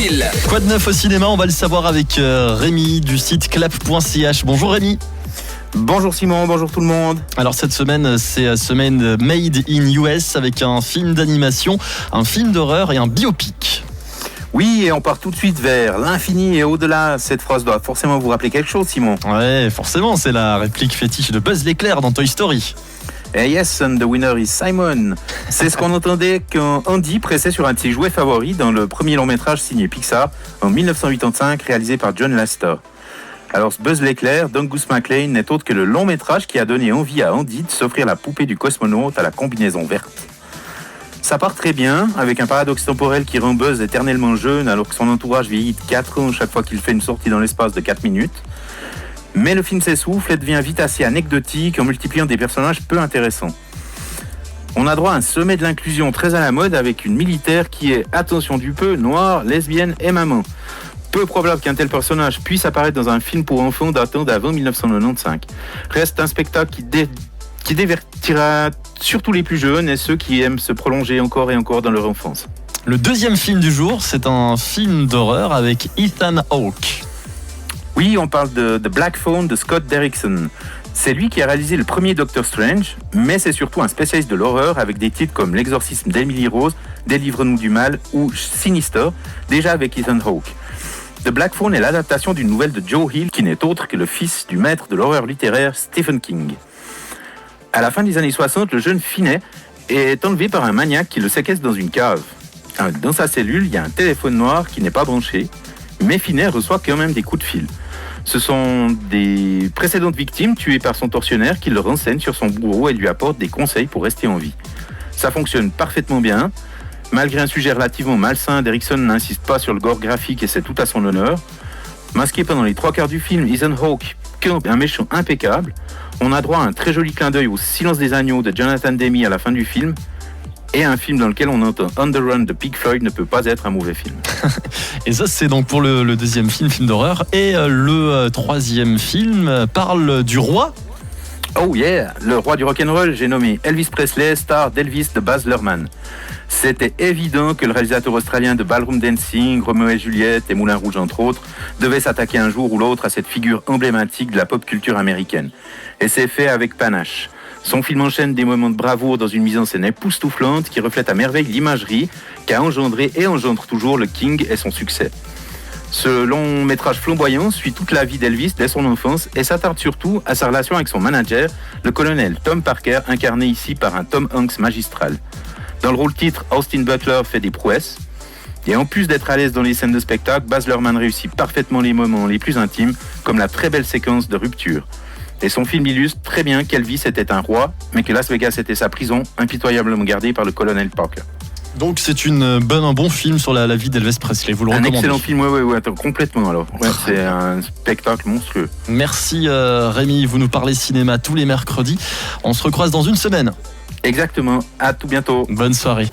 Cinéphile. Quoi de neuf au cinéma? On va le savoir avec Rémi du site clap.ch. Bonjour Rémi. Bonjour Simon, bonjour tout le monde. Alors cette semaine, c'est semaine Made in US avec un film d'animation, un film d'horreur et un biopic. Oui, et on part tout de suite vers l'infini et au-delà. Cette phrase doit forcément vous rappeler quelque chose, Simon. Ouais, forcément, c'est la réplique fétiche de Buzz l'éclair dans Toy Story. Et yes, and the winner is Simon. C'est ce qu'on entendait quand Andy pressait sur un de ses jouets favoris dans le premier long-métrage signé Pixar en 1985, réalisé par John Lasseter. Alors, Buzz l'éclair, d'Angus MacLane, n'est autre que le long-métrage qui a donné envie à Andy de s'offrir la poupée du cosmonaute à la combinaison verte. Ça part très bien, avec un paradoxe temporel qui rend Buzz éternellement jeune alors que son entourage vieillit de 4 ans chaque fois qu'il fait une sortie dans l'espace de 4 minutes. Mais le film s'essouffle et devient vite assez anecdotique en multipliant des personnages peu intéressants. On a droit à un sommet de l'inclusion très à la mode avec une militaire qui est, attention du peu, noire, lesbienne et maman. Peu probable qu'un tel personnage puisse apparaître dans un film pour enfants datant d'avant 1995. Reste un spectacle qui divertira surtout les plus jeunes et ceux qui aiment se prolonger encore et encore dans leur enfance. Le deuxième film du jour, c'est un film d'horreur avec Ethan Hawke. Oui, on parle de The Black Phone de Scott Derrickson. C'est lui qui a réalisé le premier Doctor Strange, mais c'est surtout un spécialiste de l'horreur avec des titres comme L'exorcisme d'Emily Rose, Délivre-nous du mal ou Sinister, déjà avec Ethan Hawke. The Black Phone est l'adaptation d'une nouvelle de Joe Hill qui n'est autre que le fils du maître de l'horreur littéraire Stephen King. À la fin des années 60, le jeune Finney est enlevé par un maniaque qui le séquestre dans une cave. Dans sa cellule, il y a un téléphone noir qui n'est pas branché, mais Finney reçoit quand même des coups de fil. Ce sont des précédentes victimes tuées par son tortionnaire qui le renseignent sur son bourreau et lui apportent des conseils pour rester en vie. Ça fonctionne parfaitement bien. Malgré un sujet relativement malsain, Derrickson n'insiste pas sur le gore graphique et c'est tout à son honneur. Masqué pendant les 3 quarts du film, Ethan Hawke campe un méchant impeccable. On a droit à un très joli clin d'œil au Silence des agneaux de Jonathan Demme à la fin du film. Et un film dans lequel on entend On the Run de Pink Floyd ne peut pas être un mauvais film. Et ça, c'est donc pour le deuxième film d'horreur. Et le troisième film parle du roi. Oh yeah, le roi du rock'n'roll, j'ai nommé Elvis Presley, star d'Elvis de Baz Luhrmann. C'était évident que le réalisateur australien de Ballroom Dancing, Roméo et Juliette et Moulin Rouge entre autres, devait s'attaquer un jour ou l'autre à cette figure emblématique de la pop culture américaine. Et c'est fait avec panache. Son film enchaîne des moments de bravoure dans une mise en scène époustouflante qui reflète à merveille l'imagerie qu'a engendré et engendre toujours le King et son succès. Ce long métrage flamboyant suit toute la vie d'Elvis dès son enfance et s'attarde surtout à sa relation avec son manager, le colonel Tom Parker, incarné ici par un Tom Hanks magistral. Dans le rôle titre, Austin Butler fait des prouesses. Et en plus d'être à l'aise dans les scènes de spectacle, Baz Luhrmann réussit parfaitement les moments les plus intimes, comme la très belle séquence de rupture. Et son film illustre très bien qu'Elvis était un roi, mais que Las Vegas était sa prison, impitoyablement gardée par le colonel Parker. Donc c'est un bon film sur la vie d'Elvis Presley, vous le recommandez? Un excellent film, ouais, complètement alors. Ouais, c'est un spectacle monstrueux. Merci Rémi, vous nous parlez cinéma tous les mercredis. On se recroise dans une semaine. Exactement, à tout bientôt. Bonne soirée.